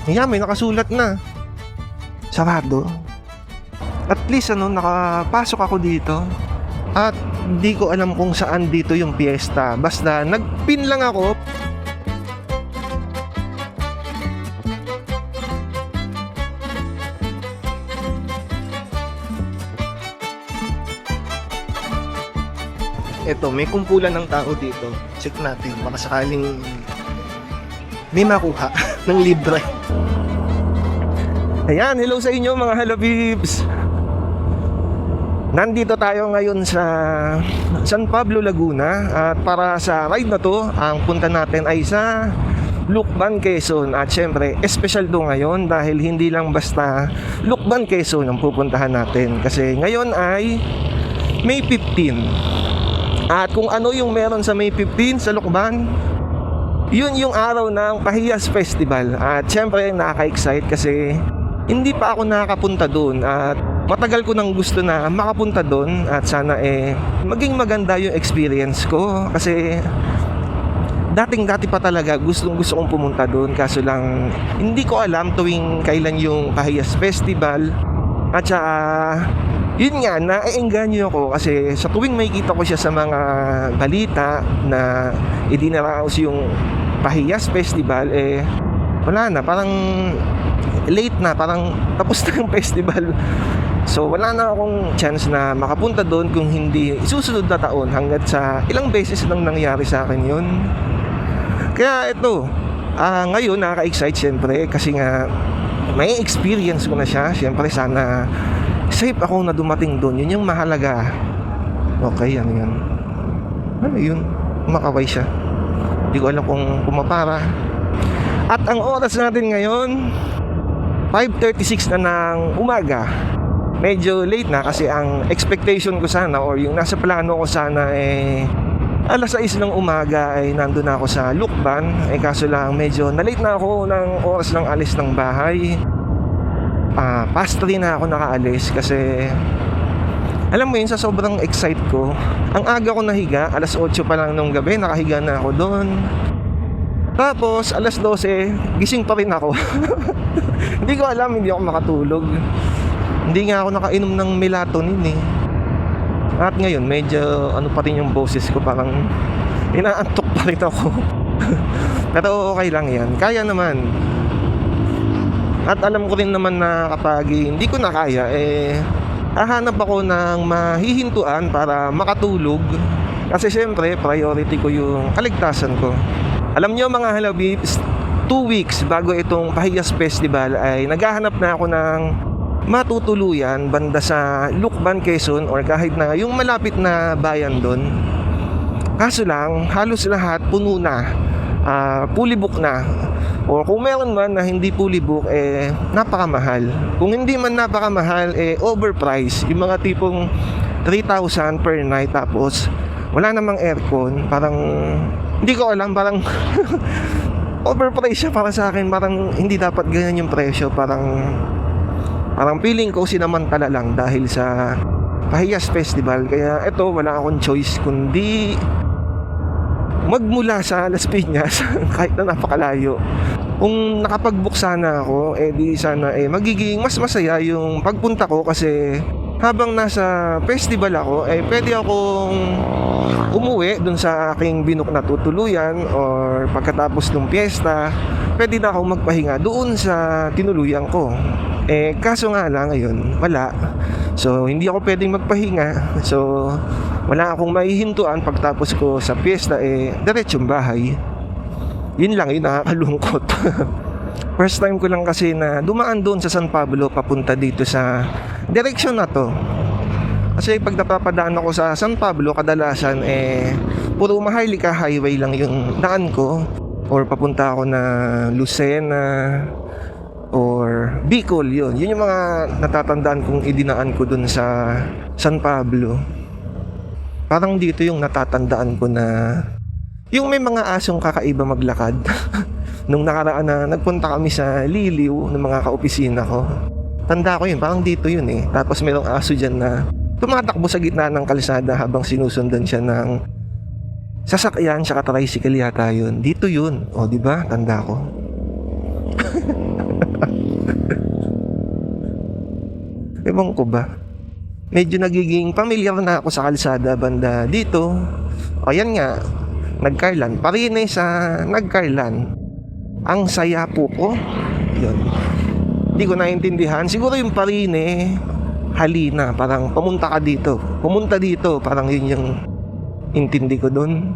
Ayan, may nakasulat na. Sarado. At least nakapasok ako dito. At hindi ko alam kung saan dito yung piyesta. Basta nagpin lang ako. Eto, may kumpulan ng tao dito. Check natin, baka sakaling may makuha ng libre. Ayan, hello sa inyo mga halabibs. Nandito tayo ngayon sa San Pablo, Laguna. At para sa ride na to, ang punta natin ay sa Lucban, Quezon. At syempre, special to ngayon dahil hindi lang basta Lucban, Quezon ang pupuntahan natin. Kasi ngayon ay May 15. At kung ano yung meron sa May 15 sa Lucban, yun yung araw ng Pahiyas Festival. At syempre nakaka-excite kasi hindi pa ako nakakapunta doon. At matagal ko nang gusto na makapunta doon. At sana maging maganda yung experience ko. Kasi dating-dati pa talaga gusto kong pumunta doon. Kaso lang hindi ko alam tuwing kailan yung Pahiyas Festival. At saka yun nga, naeengganyo ako kasi sa tuwing makikita ko siya sa mga balita na idinaraos yung Pahiyas Festival, wala na, parang late na, parang tapos na yung festival. So wala na akong chance na makapunta doon kung hindi susunod na taon, hanggat sa ilang beses lang nangyari sa akin yun. Kaya ito, ngayon nakaka-excite syempre kasi nga may experience ko na siya. Syempre sana safe ako na dumating doon. Yun yung mahalaga. Okay, ano yun? Ano yun? Makaway siya. Hindi ko alam kung pumapara. At ang oras natin ngayon 5:36 na ng umaga. Medyo late na kasi ang expectation ko sana, or yung nasa plano ko sana, alas 6 ng umaga ay nandun na ako sa Lucban. Kaso lang medyo na-late na ako ng oras ng alis ng bahay. Past 3 na ako nakaalis kasi alam mo yun, sa sobrang excite ko, ang aga ko nahiga, alas 8 pa lang nung gabi, nakahiga na ako doon. Tapos alas 12, gising pa rin ako. Hindi ko alam, hindi ako makatulog. Hindi nga ako nakainom ng melatonin At ngayon, medyo pa rin yung boses ko, parang inaantok pa rin ako. Pero okay lang yan, kaya naman. At alam ko rin naman na kapag hindi ko na kaya, hahanap ako ng mahihintuan para makatulog. Kasi syempre, priority ko yung kaligtasan ko. Alam nyo mga halabibs, 2 weeks bago itong Pahiyas Festival ay naghahanap na ako ng matutuluyan banda sa Lucban, Quezon, or kahit na yung malapit na bayan doon. Kaso lang, halos lahat puno na, fully book na. O kung meron man na hindi fully book, napakamahal. Kung hindi man napakamahal, overpriced. Yung mga tipong 3,000 per night, tapos wala namang aircon. Parang hindi ko alam, parang overpriced siya para sa akin. Parang hindi dapat ganyan yung presyo. Parang feeling ko sinamantala lang dahil sa Pahiyas Festival. Kaya ito, wala akong choice kundi magmula sa Las Piñas kahit na napakalayo. Kung nakapag-book sana ako, di sana magiging mas masaya yung pagpunta ko kasi habang nasa festival ako, pwede akong umuwi dun sa aking binook na tutuluyan, or pagkatapos ng piyesta, pwede na akong magpahinga doon sa tinuluyan ko. Kaso nga lang ngayon, wala. So, hindi ako pwedeng magpahinga. So, wala akong maihintuan pagtapos ko sa piyesta, diretsong bahay. Yun lang, yun nakakalungkot. First time ko lang kasi na dumaan doon sa San Pablo papunta dito sa direksyon na to. Kasi pag napapadaan ako sa San Pablo, kadalasan puro Maharlika highway lang yung daan ko. Or papunta ako na Lucena or Bicol, yun yung mga natatandaan kong idinaan ko dun sa San Pablo. Parang dito yung natatandaan ko na yung may mga asong kakaiba maglakad. Nung nakaraan na nagpunta kami sa Liliw ng mga kaopisina ko, tanda ko yun, parang dito yun Tapos mayroong aso dyan na tumatakbo sa gitna ng kalsada habang sinusundan siya ng sasakyan, tsaka tricycle yata yun. Dito yun, di ba? Tanda ko. Ewan ko ba, medyo nagiging pamilyar na ako sa kalsada banda dito. O yan nga, Nagcarlan, Parine sa Nagcarlan. Ang saya po ko. Yun. Hindi ko naintindihan. Siguro yung Parine, halina, parang pumunta ka dito. Pumunta dito, parang yun yung intindi ko doon.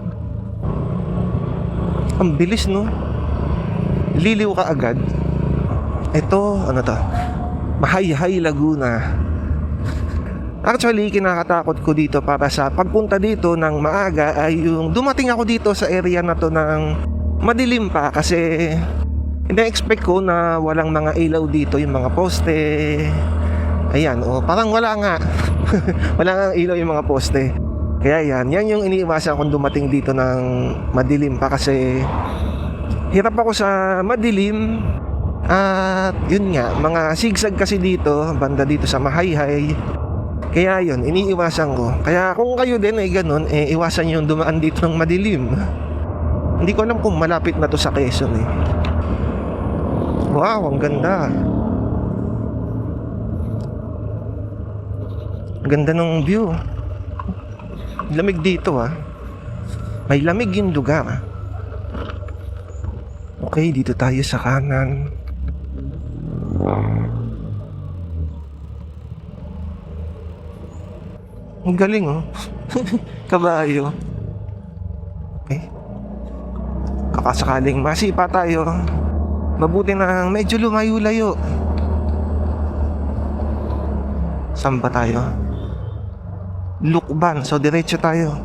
Ang bilis, no? Liliw ka agad. Ito, ano to? Mahayhay, Laguna. Actually, kinakatakot ko dito para sa pagpunta dito ng maaga ay yung dumating ako dito sa area na to ng madilim pa kasi ina-expect ko na walang mga ilaw dito, yung mga poste. Ayan, parang wala nga. Wala nga ilaw yung mga poste. Kaya yan yung iniiwasan kung dumating dito ng madilim pa kasi hirap ako sa madilim. At yun nga, mga sigsag kasi dito, banda dito sa Mahayhay. Kaya yun, iniiwasan ko. Kaya kung kayo din ay ganun, iwasan nyo yung dumaan dito ng madilim. Hindi ko alam kung malapit na to sa Quezon eh. Wow, ang ganda. Ganda ng view. Lamig dito ah. May lamig yung lugar. Okay, dito tayo sa kanan. Ang galing oh. Kabayo. Okay. Kakasakaling masipa tayo. Mabuti na medyo lumayo-layo. Saan ba tayo? Lukban. So diretso tayo.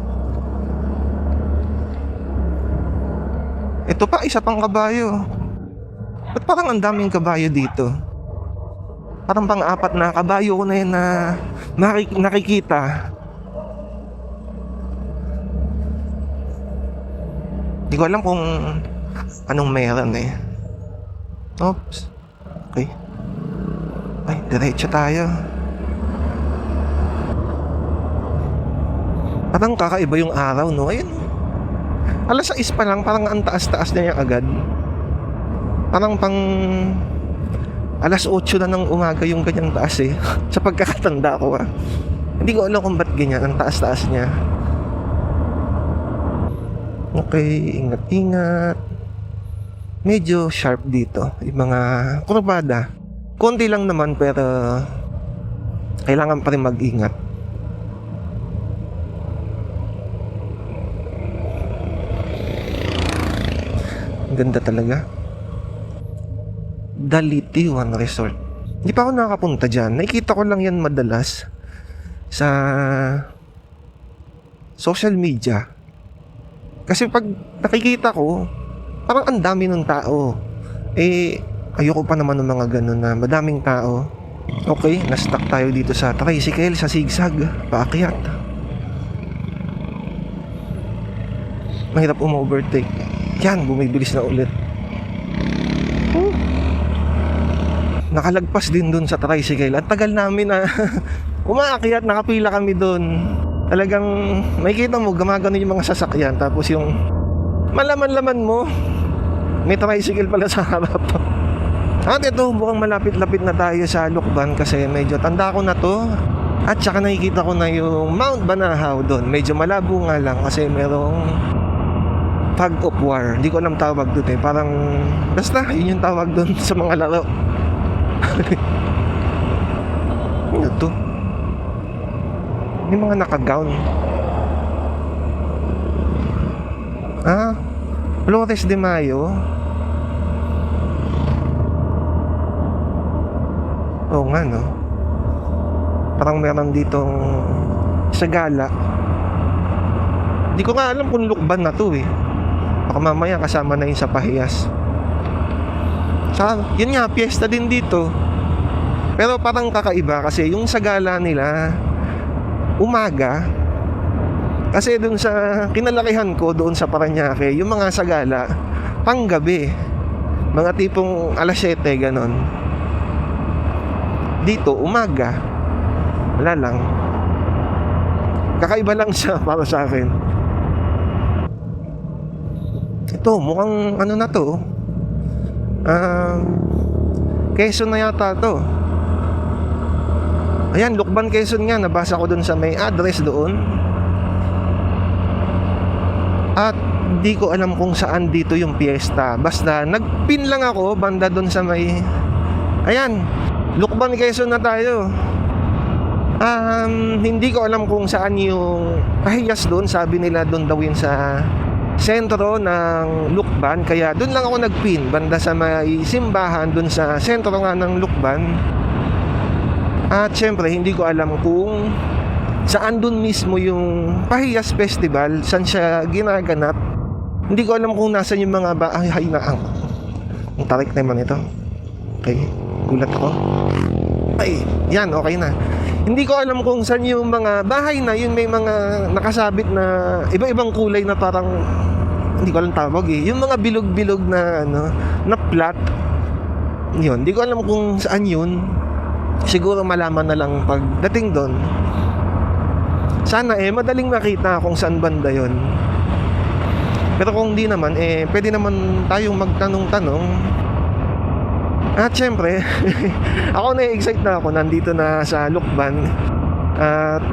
Ito pa, isa pang kabayo. Ba't parang ang daming kabayo dito? Parang pang-apat na kabayo ko na yun na nakikita. Hindi ko alam kung anong meron eh. Oops. Okay. Ay, diretso tayo. Parang kakaiba yung araw, no? Ayun. Alas 6 pa lang, parang ang taas-taas na yan agad. Parang pang alas 8 na ng umaga yung ganyang taas eh. Sa pagkakatanda ko ah. Hindi ko alam kung ba't ganyan ang taas-taas niya. Okay, ingat-ingat. Medyo sharp dito yung mga kurbada. Konti lang naman pero kailangan pa rin mag-ingat. Ganda talaga. Dalitiwan Resort. Hindi pa ako nakakapunta dyan. Nakikita ko lang yan madalas sa social media. Kasi pag nakikita ko, parang ang dami ng tao. Ayoko pa naman ng mga ganun na madaming tao. Okay, na-stuck tayo dito sa tricycle, sa sigsag, paakyat. Mahirap umu-overtake. Yan, bumibilis na ulit. Nakalagpas din dun sa tricycle. At tagal namin na umaakyat, nakapila kami dun. Talagang makikita mo, gumagano yung mga sasakyan. Tapos yung malaman-laman mo, may tricycle pala sa harap. At ito, mukhang malapit-lapit na tayo sa Lukban kasi medyo tanda ko na to. At saka nakikita ko na yung Mount Banahaw doon. Medyo malabo nga lang kasi merong fog of war. Hindi ko alam tawag doon eh. Parang, basta, yun yung tawag doon sa mga laro. Ano to? May mga naka-gown. Flores de Mayo. Oo nga no. Parang meron ditong sa gala. Di ko nga alam kung lukban na to eh. Baka mamaya kasama na yun sa pahiyas. Yun nga, piyesta din dito. Pero parang kakaiba kasi yung sa gala nila umaga. Kasi dun sa kinalakihan ko doon sa Parañaque, yung mga sagala panggabi. Mga tipong alas 7 ganon. Dito umaga. Wala lang. Kakaiba lang siya para sa akin. Ito mukhang ano na to. Quezon na yata to. Ayan, Lukban, Quezon nga. Nabasa ko dun sa may address doon. At di ko alam kung saan dito yung piyesta. Basta nagpin lang ako banda dun sa may... Ayan, Lukban, Quezon na tayo. Hindi ko alam kung saan yung pahiyas doon. Sabi nila doon daw yun sa sentro ng Lukban. Kaya doon lang ako nagpin, banda sa may simbahan doon sa sentro nga ng Lukban. At syempre hindi ko alam kung saan doon mismo yung Pahiyas Festival, saan siya ginaganap. Hindi ko alam kung nasan yung mga bahay na ang tarik naman ito. Okay, gulat ako. Ay, yan, okay na. Hindi ko alam kung saan yung mga bahay na yun, may mga nakasabit na iba-ibang kulay na parang hindi ko alam tawag eh. Yung mga bilog-bilog na na plat. Yun, hindi ko alam kung saan yun. Siguro malaman na lang pagdating doon. Sana madaling makita kung saan banda yun. Pero kung di naman pwede naman tayong magtanong-tanong. At syempre, ako na-excite na ako, nandito na sa Lukban. At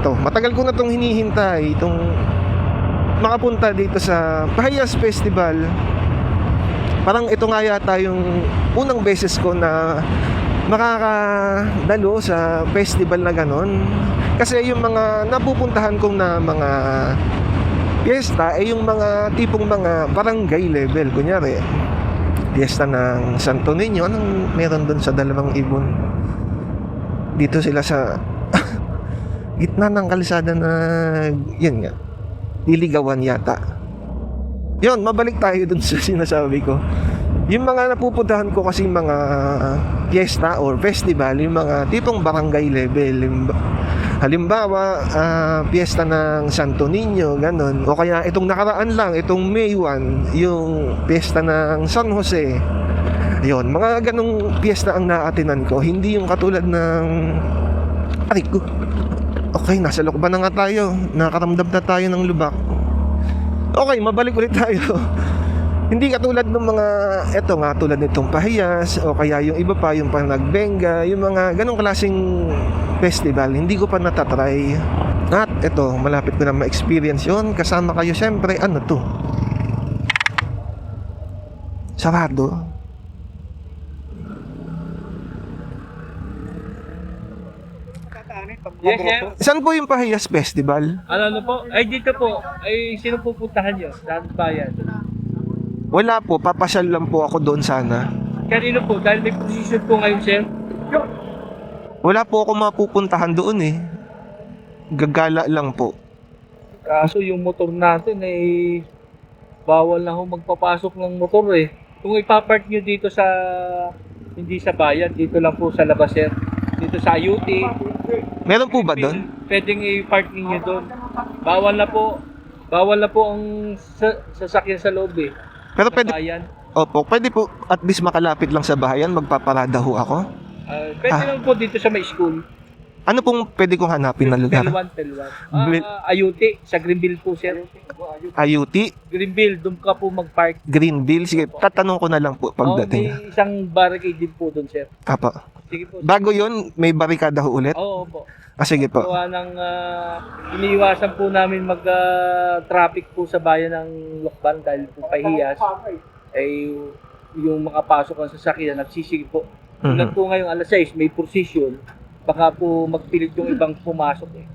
matagal ko na itong hinihintay, itong makapunta dito sa Pahiyas Festival. Parang ito nga yata yung unang beses ko na makakadalo sa festival na ganon. Kasi yung mga napupuntahan kong na mga piyesta yung mga tipong mga barangay level. Kunyari, piyesta ng Santo Niño, anong meron doon sa Dalawang Ibon? Dito sila sa gitna ng kalsada na yun nga, Diligawan yata. Yun, mabalik tayo dun sa sinasabi ko. Yung mga napupuntahan ko kasi mga piyesta or festival, yung mga tipong barangay level. Halimbawa, piyesta ng Santo Niño, ganon. O kaya itong nakaraan lang, itong May 1, yung piyesta ng San Jose. Ayun, mga ganong piyesta ang naatinan ko. Hindi yung katulad ng... Aray ko. Okay, nasa Lukban na nga tayo. Nakaramdam na tayo ng lubak. Okay, mabalik ulit tayo. Hindi katulad ng mga... Eto nga, tulad nitong Pahiyas. O kaya yung iba pa, yung Panagbenga. Yung mga ganong klaseng festival, hindi ko pa natatry. At eto, malapit ko na ma-experience yun. Kasama kayo syempre. Ano to? Sarado. Yes, sir. Saan po yung Pahiyas Festival? Ano po? Ay, dito po. Ay, sino pupuntahan nyo? Saan bayan? Wala po, papasyal lang po ako doon sana. Kanino po? Dahil may position po ngayon, sir. Wala po ako mapupuntahan doon eh. Gagala lang po. Kaso yung motor natin ay bawal na ho magpapasok ng motor eh. Kung ipapark nyo dito sa hindi sa bayan, dito lang po sa labas, sir. Dito sa UT. Meron po ba doon? Pwedeng i-park niyo doon. Bawal na po. Bawal na po ang sasakyan sa loob eh. Pero Sa pwede, bayan. opo, pwede po at least makalapit lang sa bahayan, magpaparada ho ako. Pwede lang po dito sa may school. Ano pong pwede kong hanapin na lugar? Telwan. Ayuti, sa Greenville po, sir. Ayuti, Greenville, doon ka po mag-park. Greenville. Sige, tatanong ko na lang po pagdating. May isang barricade din po doon, sir. Apa. Sige po. Bago yun, may barikada ho ulit? Oo po. Sige po. Gawa ng iniiwasan po namin mag-traffic po sa bayan ng Lukban dahil po Pahiyas ay yung makapasok ang sasakyan nagsisigi po. Tulad po ngayong alas 6 may procession, baka po magpilit yung ibang pumasok eh.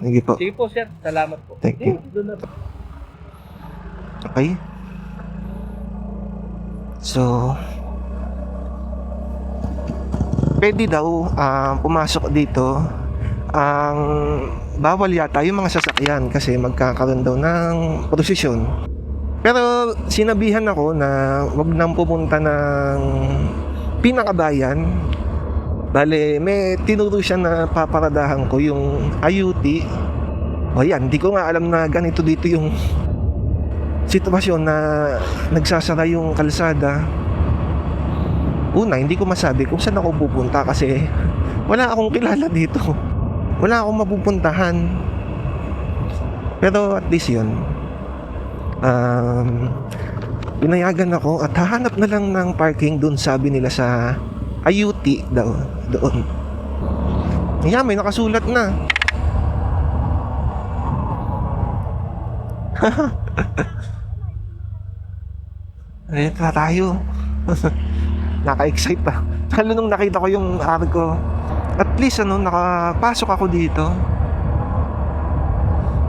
Sige po. Sige po, sir. Salamat po. Thank you. Doon na po. Okay. So, pwede daw pumasok dito. Ang bawal yata yung mga sasakyan kasi magkakaroon daw ng prosesyon. Pero sinabihan ako na wag nang pumunta ng pinakabayan. Bale, may tinuro siya na paparadahan ko yung ayuti. O yan, hindi ko nga alam na ganito dito yung sitwasyon na nagsasara yung kalsada. Una, hindi ko masabi kung saan ako pupunta kasi wala akong kilala dito. Wala akong mapupuntahan. Pero at least yun. Pinayagan ako at hahanap na lang ng parking dun, sabi nila sa Ayuti daw, doon. Ayan, may nakasulat na. Ayan na tayo. Naka-excite pa. Lalo nung nakita ko yung arko. At least nakapasok ako dito.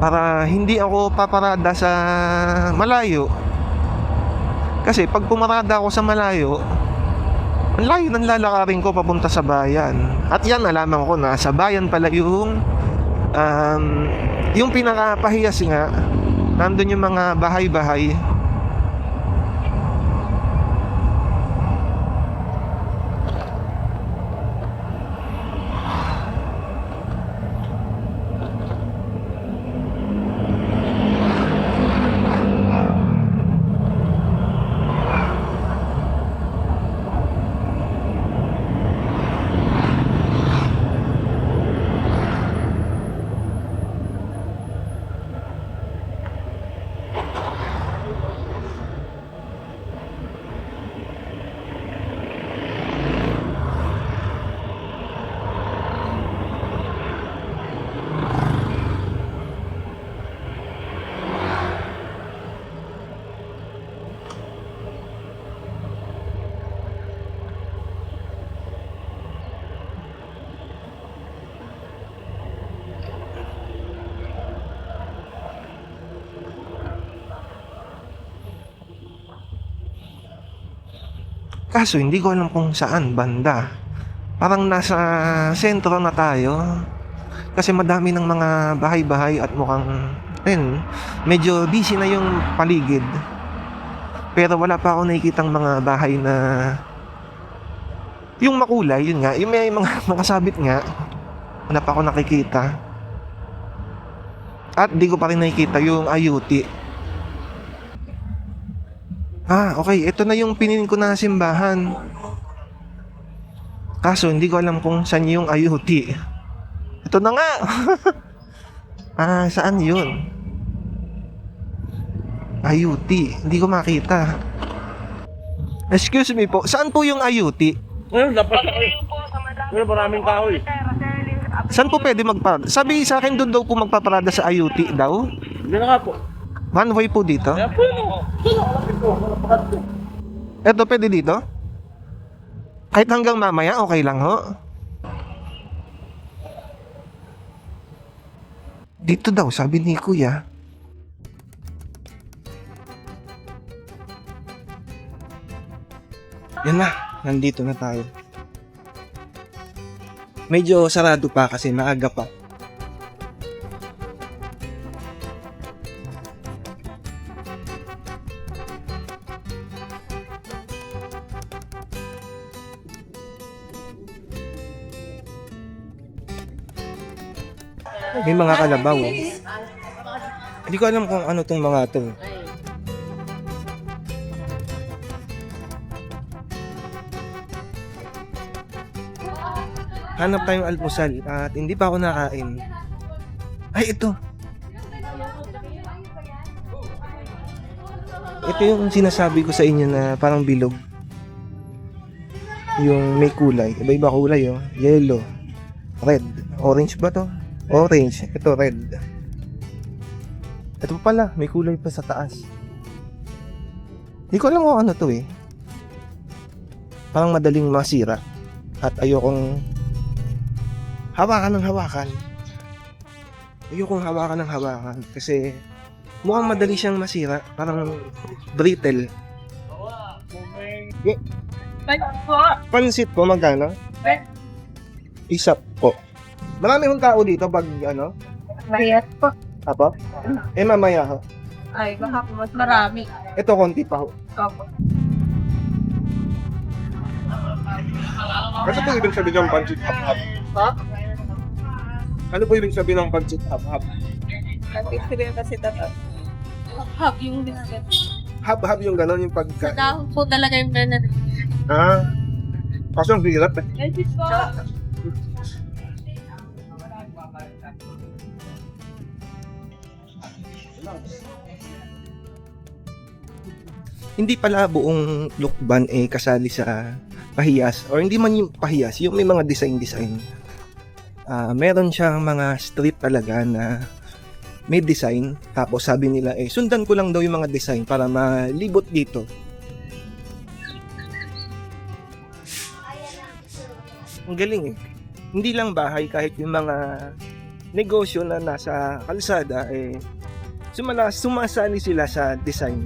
Para hindi ako paparada sa malayo. Kasi pag pumarada ako sa malayo, ang layo ng lalakarin ko papunta sa bayan. At yan, nalaman ko na sa bayan pala yung pinakapahiyas nga, nandun yung mga bahay-bahay. Kaso hindi ko alam kung saan banda. Parang nasa sentro na tayo. Kasi madami ng mga bahay-bahay at mukhang medyo busy na yung paligid. Pero wala pa ako nakikitang mga bahay na yung makulay, yun nga, yung may mga nakasabit nga. Wala pa ako nakikita. At di ko pa rin nakikita yung Ayuti. Okay. Ito na yung pinin ko na simbahan. Kaso, hindi ko alam kung saan yung Ayuti. Ito na nga! Saan yun? Ayuti. Hindi ko makita. Excuse me po. Saan po yung Ayuti? Ngayon, dapat sa kayo. Ngayon, maraming kahoy. Saan po pwede magparada? Sabi sa akin doon daw po magpaparada sa Ayuti daw. Hindi na nga po. One way po dito? Kaya po yun. Eto, pwede dito? Kahit hanggang mamaya, okay lang ho. Dito daw, sabi ni Kuya. Yan na, nandito na tayo. Medyo sarado pa kasi maaga pa. May mga kalabaw. Hindi ko alam kung ano tong mga to. Hanap tayong almusal at hindi pa ako nakain. Ay, ito. Ito yung sinasabi ko sa inyo na parang bilog. Yung may kulay. Iba-iba kulay, oh. Yellow, red, orange ba to? Orange. Ito, red. Ito pala, may kulay pa sa taas. Hindi ko alam kung ano to eh. Parang madaling masira. At ayokong hawakan ng hawakan. Ayokong hawakan ng hawakan. Kasi mukhang madali siyang masira. Parang brittle. Pansit po, magkano? Isa po. Marami hong tao dito pag ano? Mahirap po. Apo? Mamaya ho. Ay, baka po mas marami. Ito konti pa ho. Opo. Ano po ibig sabihin ng pancit hap-hap? Ha? Ano po ibig sabihin ng pancit hap-hap? Nag-experience kasi tato. Hab yung binagat. Hap-hap yung gano'n yung Sa pagka... dahon po talaga yung binagat. Kasi ang hirap eh. Ay, po. hindi pala buong lukban kasali sa pahiyas, or hindi man yung pahiyas, yung may mga design. Meron siyang mga street talaga na may design, tapos sabi nila sundan ko lang daw yung mga design para malibot dito. Ang galing Hindi lang bahay, kahit yung mga negosyo na nasa kalsada sumasali sila sa design.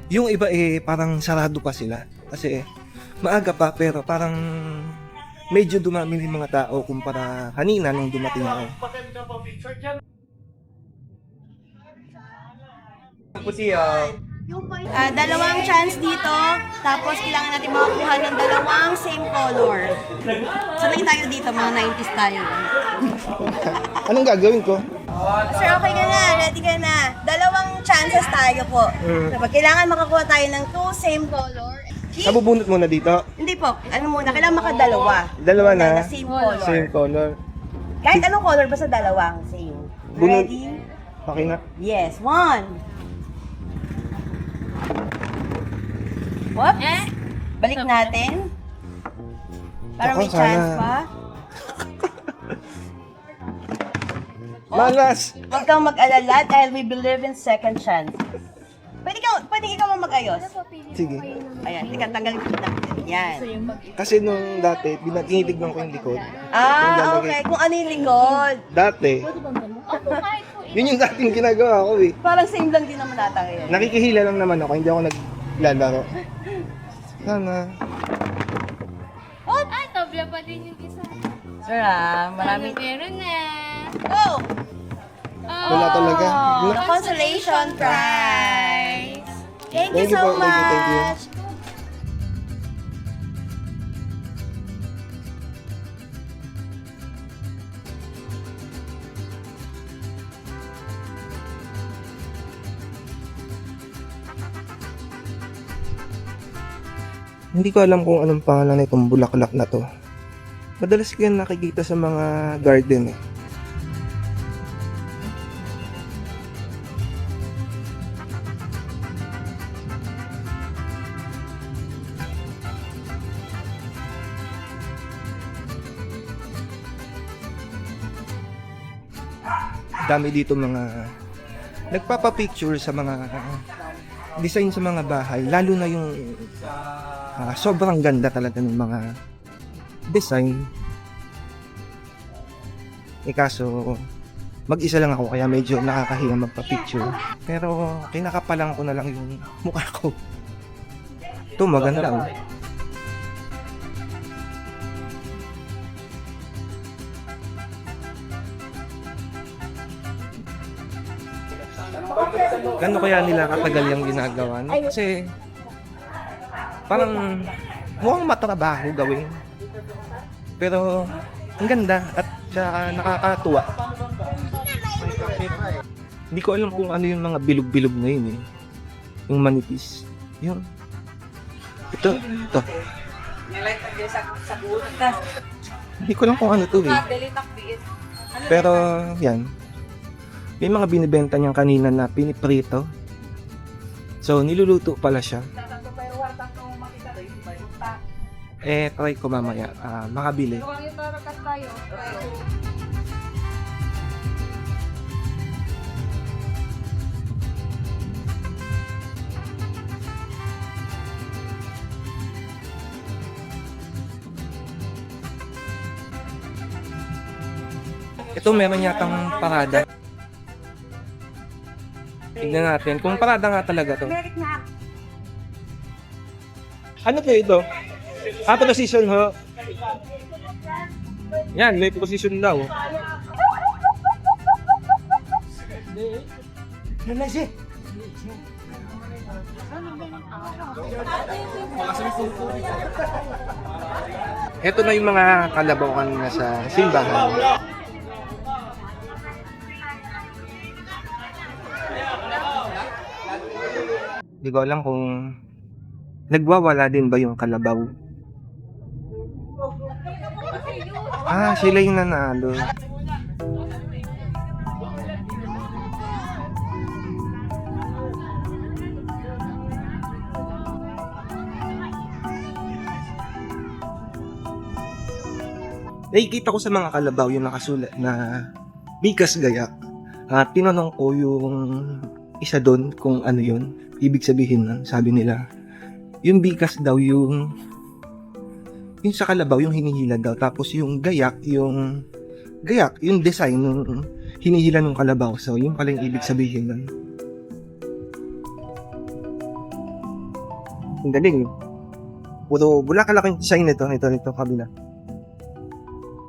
Yung iba parang sarado pa sila kasi maaga pa, pero parang medyo dumami yung mga tao kumpara kanina nung dumating ako. Dalawang chance dito, tapos kailangan natin makakuha ng dalawang same color. Sabay tayo dito, mga 90s tayo. Anong gagawin ko? Sir, okay ka na, ready ka na. Dalawang chances tayo po. Kapag kailangan makakuha tayo ng two same color. Nabubunot muna dito. Hindi po, ano muna, kailangan makadalawa. Dalawa na. Same color. Same color. Kahit anong color, basta dalawang same. Bunot. Ready? Okay na. Yes, one. Whoops. Balik natin. Para may Ako, chance sana. pa. Malas! Huwag kang mag-alala dahil we believe in second chance. Pwede ikaw ang mag-ayos. Sige. Ayan, ikaw tanggalin ko natin. Yan. Kasi nung dati, tinitignan ko yung likod. Ah, okay. Kung ano yung likod. Dati. Yun yung dating ginagawa ko Parang same lang din naman ata ngayon. Nakikihila lang naman ako, hindi ako naglalaro. Sana. Ay, tabla pa din yung isa. Sir marami. Meron na. Go! Wala talaga. Consolation prize! Thank you Thank you so po, thank you. much! Hindi ko alam kung anong pangalan na itong bulaklak na to. Madalas ko yan nakikita sa mga garden Dami dito mga nagpapapicture sa mga design sa mga bahay, lalo na yung sobrang ganda talaga ng mga design. Kaso mag-isa lang ako kaya medyo nakakahiya magpa-picture. Pero kinakapalan ko na lang yung mukha ko. Ito maganda. Gano kaya nila katagal yung ginagawa? No? Kasi parang mukhang matrabaho gawin. Pero ang ganda at saka nakakatuwa. Hindi ko alam kung ano yung mga bilog-bilog na yun Yung manipis. Yun. Ito. Hindi ko alam kung ano to Pero yan. May mga binibenta niyang kanina na piniprito. So, niluluto pala siya. Try ko mamaya makabili. Ito meron yatang parada. Tignan natin kung parada nga talaga to. Ano to ito? Position ho. Yan, may position daw. Ito na yung mga kalabaw kanina sa simbahan. Hindi ko alam kung nagwawala din ba yung kalabaw. Sila yung nanalo. Nakikita ko sa mga kalabaw yung nakasulat na bigas gayak. At tinanong ko yung isa doon kung ano yun. Ibig sabihin nun, sabi nila, yung bigas daw yung sa kalabaw yung hinihila daw. Tapos yung gayak yung design ng hinihila ng kalabaw. So yung pala yung ibig sabihin nun. Ang galing. Puro bulaklak yung design nito kabila.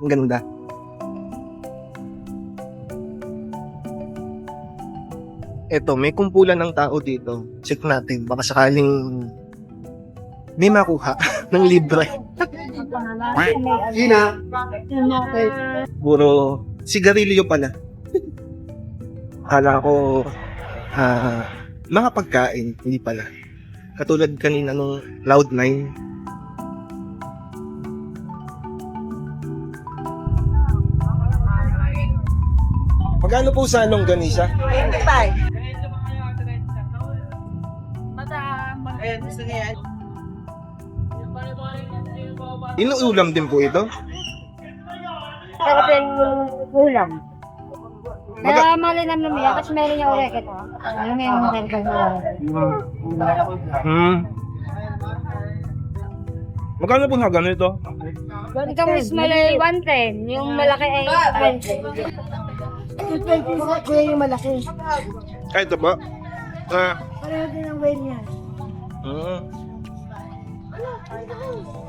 Ang ganda. Eto, may kumpulan ng tao dito. Check natin. Baka sakaling may makuha ng libre. Gina. Puro sigarilyo pala. Hala ko mga pagkain. Hindi pala. Katulad kanina nung Cloud9. Magkano po sa anong ganisa? 25. Inuulam din po ito? Sarap yung ulam. Kaya malinam naman yan kasi meron yung oreket. Alam mo yung sarap Magkano po sa ganito? Itong small ay 110, yung malaki ay 20. 20 kuya yung malaki. Kahit ito po? Pareho din ang weight niya.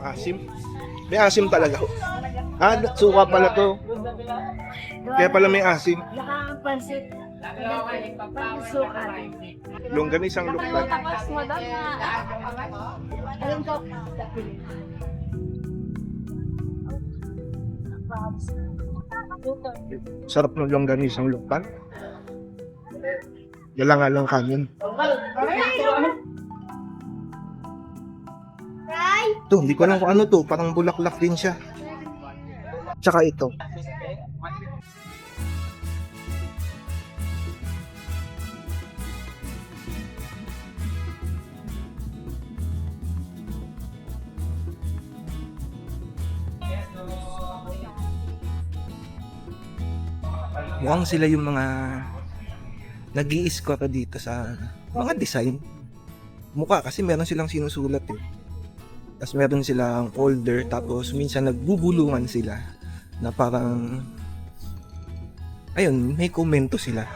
Asim. May asim talaga. Suka pala to. Kaya pala may asim. Nakapansit. Pansukan. Longganisang lukban. Alam ko. Sarap ng longganisang lukban. Galang-galang kanin. Ito, hindi ko alam kung ano to. Parang bulaklak din siya. Tsaka ito. Mukhang sila yung mga nag-i-score dito sa mga design. Mukha kasi meron silang sinusulat eh. Tapos meron silang folder, tapos minsan nagbubulungan sila na parang ayun, may komento sila.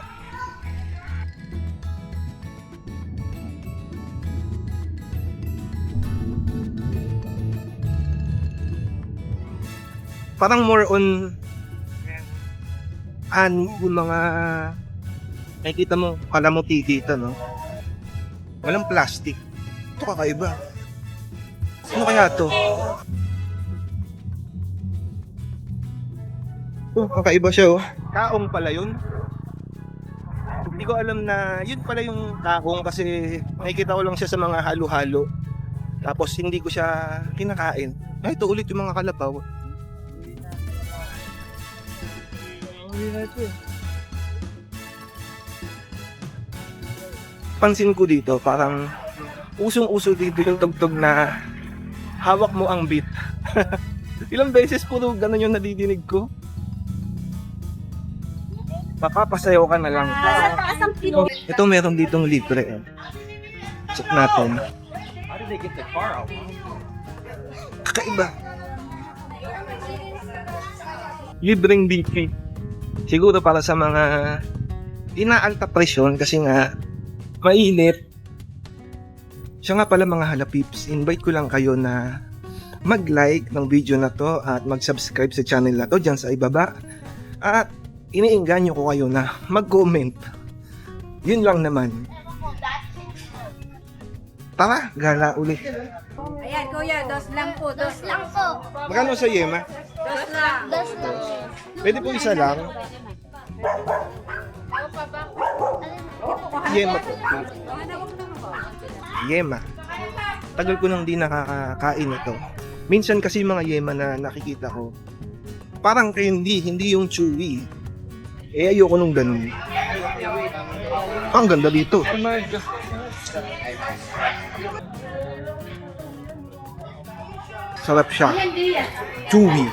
Parang more on yung mga nakikita mo, kalamuti dito, no? Walang plastic. Ito kakaiba. Ano kaya to? Kakaiba siya, oh. Kaong pala yun. Hindi ko alam na yun pala yung kaong kasi nakikita ko lang siya sa mga halo-halo. Tapos hindi ko siya kinakain. Ito ulit yung mga kalabaw. Pansin ko dito, parang usong-uso dito yung tugtog na hawak mo ang beat. Ilang beses puro ganun yung nadidinig ko. Papasayaw ka na lang. Ito meron ditong libre. Check natin. Kakaiba. Libreng DJ. Siguro para sa mga inaalta presyon kasi nga mainit. Siya nga pala mga halapips, invite ko lang kayo na mag-like ng video na to at mag-subscribe sa channel na to dyan sa ibaba. At iniinganyo ko kayo na mag-comment. Yun lang naman. Tara, gala ulit. Ayan, kuya, dos lang po. Magkano sa yema? Dos lang. Pwede po isa lang. Yema po. Yema. Tagal ko nang di nakakain ito. Minsan kasi mga yema na nakikita ko, Parang candy, hindi yung chewy. Eh, ayoko nung ganun. Ang ganda dito. Sarap siya. Chewy.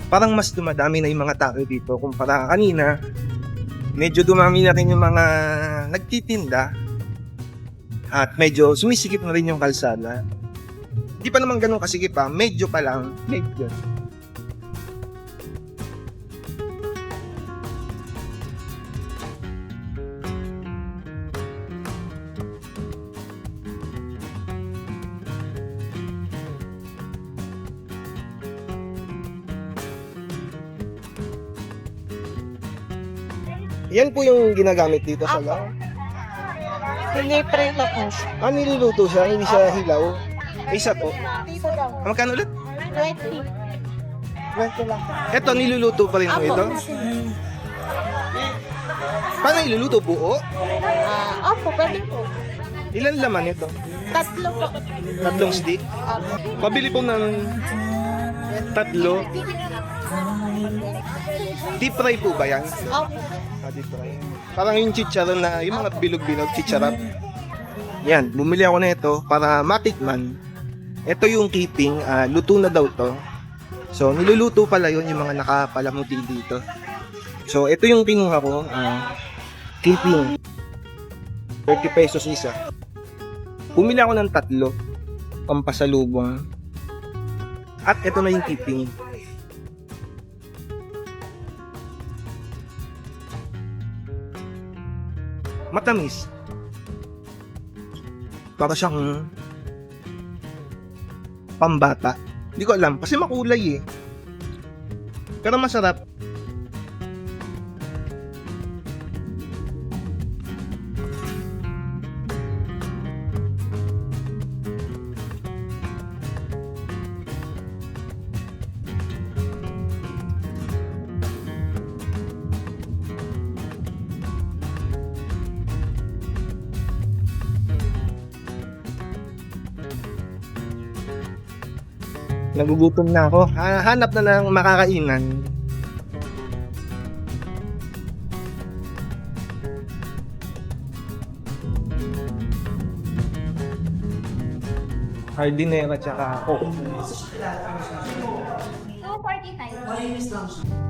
Parang mas dumadami na yung mga tao dito kumpara kanina. Medyo dumami na rin yung mga nagtitinda at medyo sumisikip na rin yung kalsada. Di pa naman ganun kasikip pa, medyo pa lang, medyo. Yan po yung ginagamit dito sa law. Piniprito po. Ah, niluluto siya, hindi siya hilaw. Isa po. Piso lang. Ah, magkano ulit? 20. 20 lang. Ito, niluluto pa rin mo ito? Paano niluluto? Buo? Opo, pwede po. Ilan laman ito? 3 po. 3 stick? Pabili po ng 3. Deep fry po ba yan? Opo. Ah, deep fry. Parang yung chicharon na, yung mga bilog-bilog, chicharap. Yan, bumili ako na ito para matikman. Ito yung keeping, luto na daw to. So, niluluto pala yun yung mga nakapalamuti dito. So, ito yung kinuha ko, keeping. 30 pesos isa. Bumili ako ng 3, pampasalubong. At ito na yung keeping. Matamis. Para siyang pambata. Hindi ko alam kasi makulay eh. Pero masarap. Nagugutom na ako. Hanap na ng makakainan. Hardinera tsaka coke. 245.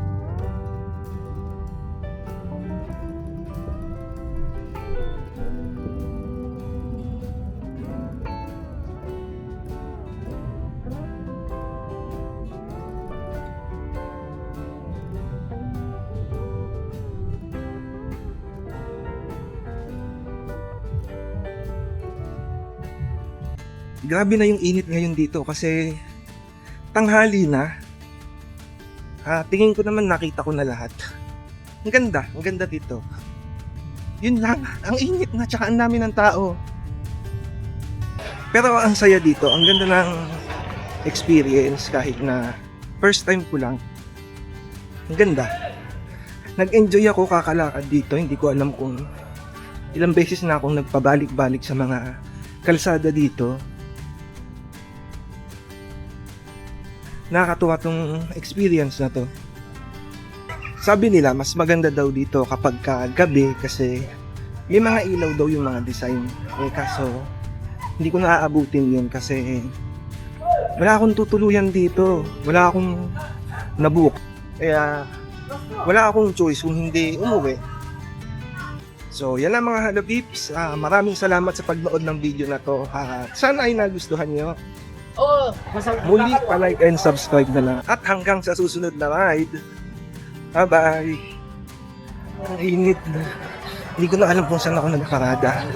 Grabe na yung init ngayon dito kasi tanghali na. Tingin ko naman nakita ko na lahat. Ang ganda dito. Yun lang, ang init na tsaka ang dami ng tao. Pero ang saya dito, ang ganda ng experience kahit na first time ko lang. Ang ganda. Nag-enjoy ako kakalakad dito, hindi ko alam kung ilang beses na akong nagpabalik-balik sa mga kalsada dito. Nakakatuwa tong experience na to. Sabi nila, mas maganda daw dito kapag gabi kasi may mga ilaw daw yung mga design. Eh kaso, hindi ko naaabutin yun kasi wala akong tutuluyan dito. Wala akong nabook. Kaya wala akong choice kung hindi umuwi. So, yan lang mga Hello Peeps. Maraming salamat sa pagnood ng video na to. Sana ay nagustuhan nyo. Muli pa-like and subscribe na lang. At hanggang sa susunod na ride. Bye-bye. Ang init na. Hindi ko na alam kung saan ako nagparada.